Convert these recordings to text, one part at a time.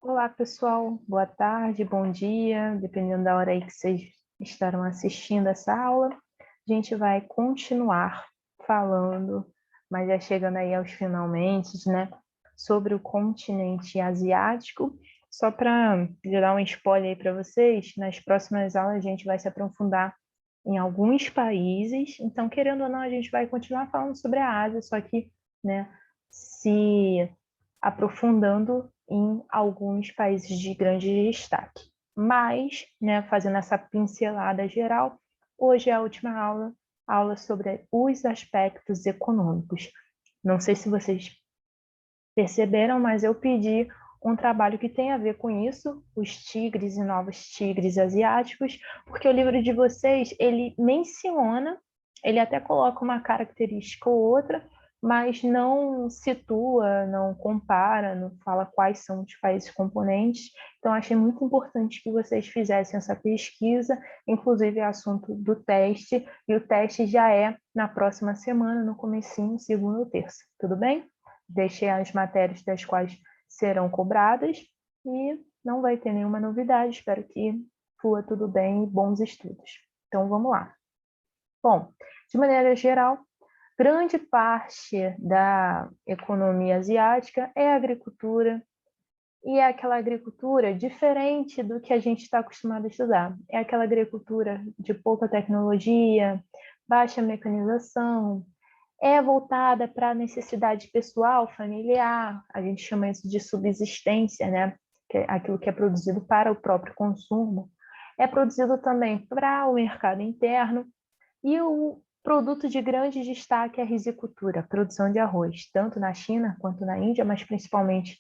Olá, pessoal. Boa tarde, bom dia, dependendo da hora aí que vocês estarão assistindo essa aula. A gente vai continuar falando, mas já chegando aí aos finalmente, né, sobre o continente asiático. Só para dar um spoiler aí para vocês, nas próximas aulas a gente vai se aprofundar em alguns países. Então, querendo ou não, a gente vai continuar falando sobre a Ásia, só que, né, se aprofundando em alguns países de grande destaque. Mas, né, fazendo essa pincelada geral, hoje é a última aula sobre os aspectos econômicos. Não sei se vocês perceberam, mas eu pedi um trabalho que tem a ver com isso, os tigres e novos tigres asiáticos, porque o livro de vocês, ele menciona, ele até coloca uma característica ou outra, mas não situa, não compara, não fala quais são os países componentes. Então, achei muito importante que vocês fizessem essa pesquisa, inclusive é assunto do teste, e o teste já é na próxima semana, no comecinho, segunda ou terça. Tudo bem? Deixei as matérias das quais serão cobradas e não vai ter nenhuma novidade. Espero que flua tudo bem e bons estudos. Então, vamos lá. Bom, de maneira geral, grande parte da economia asiática é agricultura, e é aquela agricultura diferente do que a gente está acostumado a estudar. É aquela agricultura de pouca tecnologia, baixa mecanização, é voltada para a necessidade pessoal, familiar, a gente chama isso de subsistência, né? Que é aquilo que é produzido para o próprio consumo. É produzido também para o mercado interno e o produto de grande destaque é a risicultura, a produção de arroz, tanto na China quanto na Índia, mas principalmente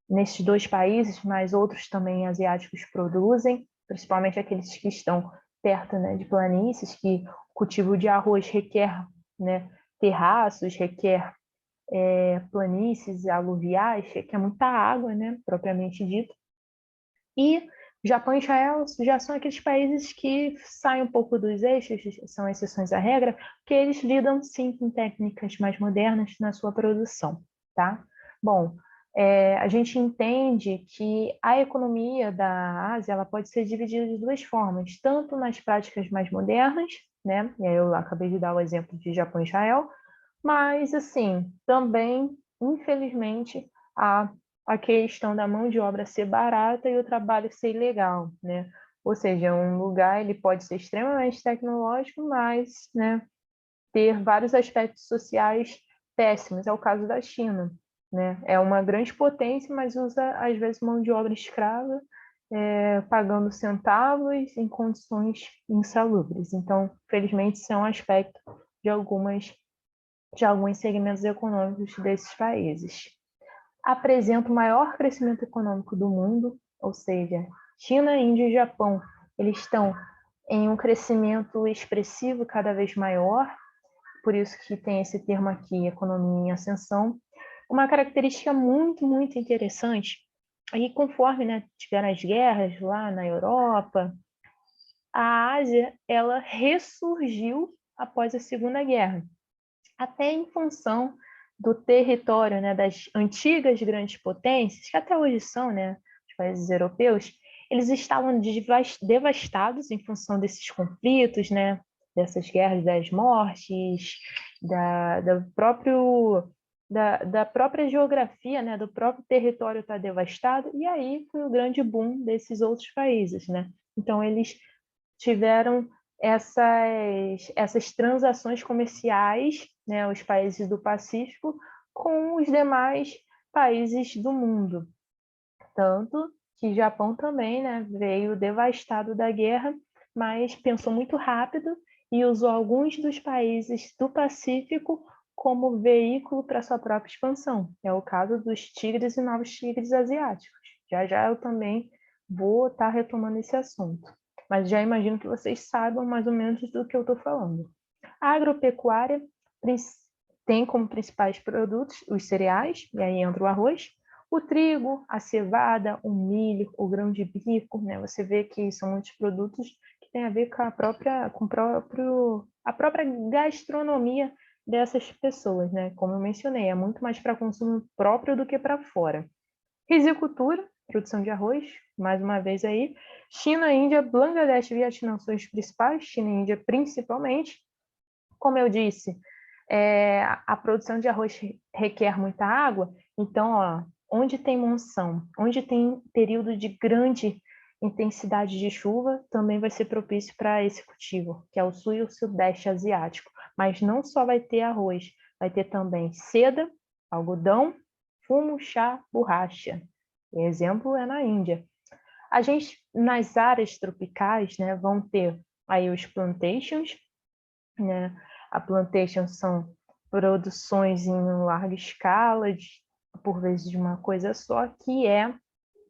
nesses dois países, mas outros também asiáticos produzem, principalmente aqueles que estão perto, né, de planícies, que o cultivo de arroz requer, né, terraços, requer planícies aluviais, requer muita água, né, propriamente dito. E Japão e Israel já são aqueles países que saem um pouco dos eixos, são exceções à regra, porque eles lidam sim com técnicas mais modernas na sua produção, tá? Bom, a gente entende que a economia da Ásia ela pode ser dividida de duas formas, tanto nas práticas mais modernas, né? E aí eu acabei de dar o exemplo de Japão e Israel, mas assim, também, infelizmente, a questão da mão de obra ser barata e o trabalho ser ilegal, né? Ou seja, um lugar ele pode ser extremamente tecnológico, mas, né, ter vários aspectos sociais péssimos. É o caso da China, né? É uma grande potência, mas usa às vezes mão de obra escrava, pagando centavos em condições insalubres. Então, felizmente, isso é um aspecto de alguns segmentos econômicos desses países. Apresenta o maior crescimento econômico do mundo, ou seja, China, Índia e Japão, eles estão em um crescimento expressivo cada vez maior, por isso que tem esse termo aqui, economia em ascensão. Uma característica muito, muito interessante, aí conforme, né, tiveram as guerras lá na Europa, a Ásia, ela ressurgiu após a Segunda Guerra, até em função do território, né, das antigas grandes potências, que até hoje são, né, os países europeus, eles estavam devastados em função desses conflitos, né, dessas guerras, das mortes, da própria geografia, né, do próprio território estar devastado, e aí foi o grande boom desses outros países, né? Então eles tiveram essas transações comerciais, né, os países do Pacífico, com os demais países do mundo. Tanto que Japão também, né, veio devastado da guerra, mas pensou muito rápido e usou alguns dos países do Pacífico como veículo para sua própria expansão. É o caso dos tigres e novos tigres asiáticos. Já já eu também vou estar retomando esse assunto. Mas já imagino que vocês saibam mais ou menos do que eu estou falando. A agropecuária tem como principais produtos os cereais, e aí entra o arroz, o trigo, a cevada, o milho, o grão de bico, né? Você vê que são muitos produtos que têm a ver com a própria gastronomia dessas pessoas, né? Como eu mencionei, é muito mais para consumo próprio do que para fora. Risicultura, produção de arroz, mais uma vez aí. China, Índia, Bangladesh e Vietnã são os principais, China e Índia principalmente. Como eu disse, a produção de arroz requer muita água, então, ó, onde tem monção, onde tem período de grande intensidade de chuva, também vai ser propício para esse cultivo, que é o sul e o sudeste asiático. Mas não só vai ter arroz, vai ter também seda, algodão, fumo, chá, borracha. O exemplo é na Índia. A gente, nas áreas tropicais, né, vão ter aí os plantations, né? A plantation são produções em larga escala, por vezes de uma coisa só, que é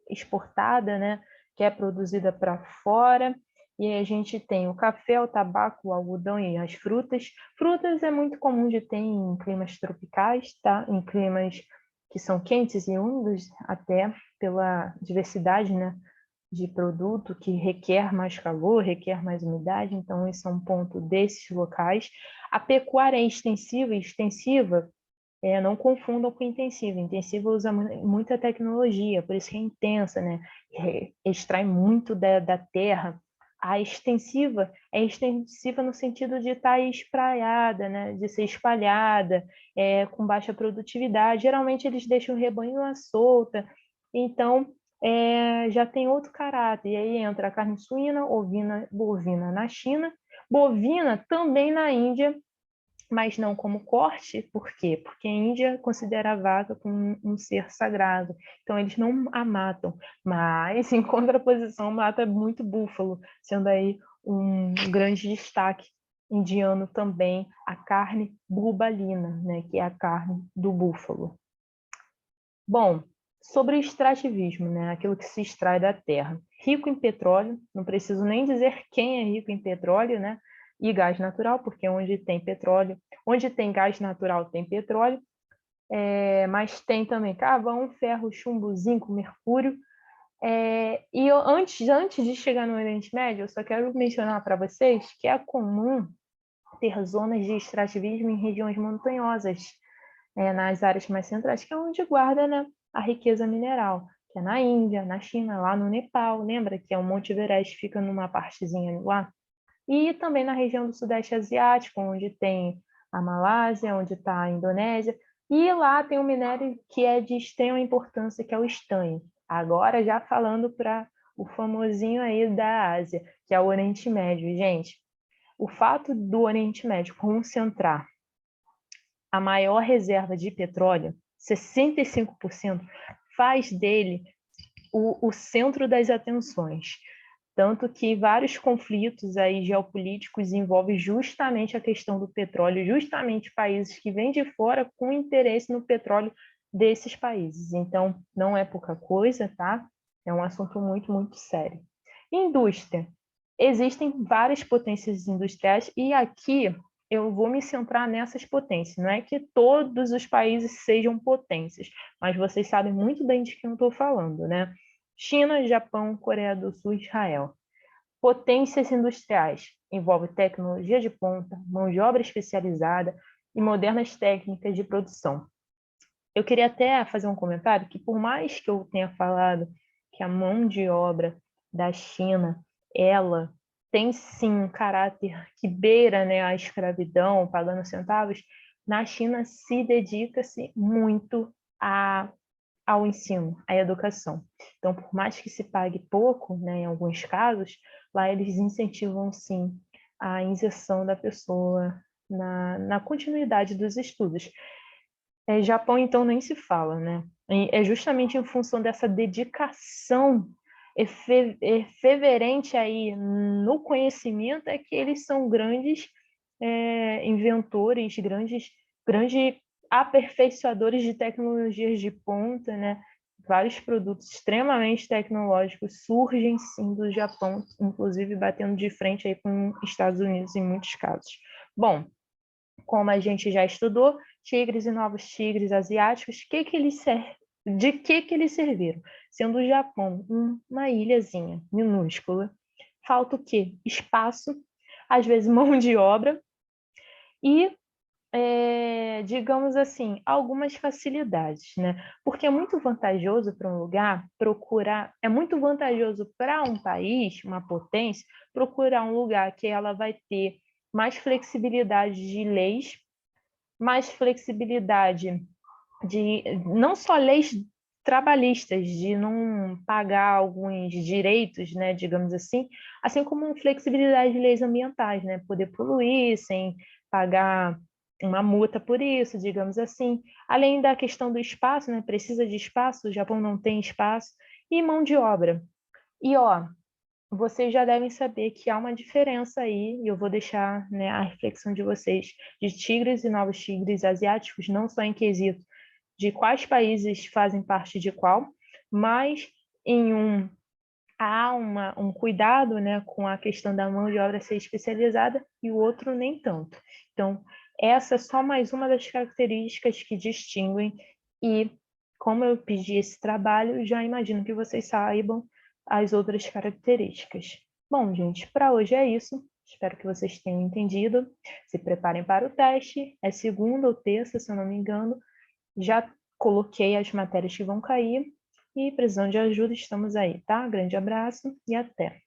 exportada, né? Que é produzida para fora. E aí a gente tem o café, o tabaco, o algodão e as frutas. Frutas é muito comum de ter em climas tropicais, tá? Em climas que são quentes e úmidos, até pela diversidade, né, de produto que requer mais calor, requer mais umidade, então esse é um ponto desses locais. A pecuária é extensiva e extensiva, não confundam com intensiva. Intensiva usa muita tecnologia, por isso que é intensa, né? Extrai muito da terra. A extensiva é extensiva no sentido de estar espraiada, né? De ser espalhada, com baixa produtividade. Geralmente eles deixam o rebanho à solta, então já tem outro caráter. E aí entra a carne suína, ovina, bovina na China, bovina também na Índia, mas não como corte. Por quê? Porque a Índia considera a vaca como um ser sagrado, então eles não a matam, mas em contraposição mata muito búfalo, sendo aí um grande destaque indiano também a carne bubalina, né, que é a carne do búfalo. Bom, sobre o extrativismo, né, aquilo que se extrai da terra. Rico em petróleo, não preciso nem dizer quem é rico em petróleo, né, e gás natural, porque onde tem petróleo, onde tem gás natural tem petróleo, mas tem também carvão, ferro, chumbo, zinco, mercúrio. E antes de chegar no Oriente Médio, eu só quero mencionar para vocês que é comum ter zonas de extrativismo em regiões montanhosas, nas áreas mais centrais, que é onde guarda, né, a riqueza mineral, que é na Índia, na China, lá no Nepal, lembra que é o Monte Everest, fica numa partezinha lá? E também na região do Sudeste Asiático, onde tem a Malásia, onde está a Indonésia, e lá tem um minério que é de extrema importância, que é o estanho. Agora já falando para o famosinho aí da Ásia, que é o Oriente Médio. Gente, o fato do Oriente Médio concentrar a maior reserva de petróleo, 65%, faz dele o centro das atenções. Tanto que vários conflitos aí geopolíticos envolvem justamente a questão do petróleo, justamente países que vêm de fora com interesse no petróleo desses países. Então, não é pouca coisa, tá? É um assunto muito, muito sério. Indústria. Existem várias potências industriais e aqui eu vou me centrar nessas potências. Não é que todos os países sejam potências, mas vocês sabem muito bem de quem eu estou falando, né? China, Japão, Coreia do Sul e Israel. Potências industriais envolve tecnologia de ponta, mão de obra especializada e modernas técnicas de produção. Eu queria até fazer um comentário que, por mais que eu tenha falado que a mão de obra da China, ela tem sim um caráter que beira, né, a escravidão, pagando centavos, na China se dedica-se muito ao ensino, à educação. Então, por mais que se pague pouco, né, em alguns casos, lá eles incentivam, sim, a inserção da pessoa na continuidade dos estudos. Japão, então, nem se fala, né? É justamente em função dessa dedicação efeverente aí no conhecimento é que eles são grandes inventores, grandes aperfeiçoadores de tecnologias de ponta, né? Vários produtos extremamente tecnológicos surgem sim do Japão, inclusive batendo de frente aí com os Estados Unidos em muitos casos. Bom, como a gente já estudou, tigres e novos tigres asiáticos, de que eles serviram? Sendo o Japão uma ilhazinha minúscula, falta o quê? Espaço, às vezes mão de obra, e digamos assim, algumas facilidades, né? Porque é muito vantajoso para um lugar procurar, é muito vantajoso para um país, uma potência, procurar um lugar que ela vai ter mais flexibilidade de leis, mais flexibilidade de não só leis trabalhistas, de não pagar alguns direitos, né, digamos assim como flexibilidade de leis ambientais, né, poder poluir sem pagar uma multa por isso, digamos assim. Além da questão do espaço, né, precisa de espaço, o Japão não tem espaço, e mão de obra. E, ó, vocês já devem saber que há uma diferença aí, e eu vou deixar, né, a reflexão de vocês, de tigres e novos tigres asiáticos, não só em quesito de quais países fazem parte de qual, mas há um cuidado, né, com a questão da mão de obra ser especializada e o outro nem tanto. Então, essa é só mais uma das características que distinguem e, como eu pedi esse trabalho, já imagino que vocês saibam as outras características. Bom, gente, para hoje é isso. Espero que vocês tenham entendido. Se preparem para o teste. É segunda ou terça, se eu não me engano. Já coloquei as matérias que vão cair e precisando de ajuda, estamos aí, tá? Grande abraço e até!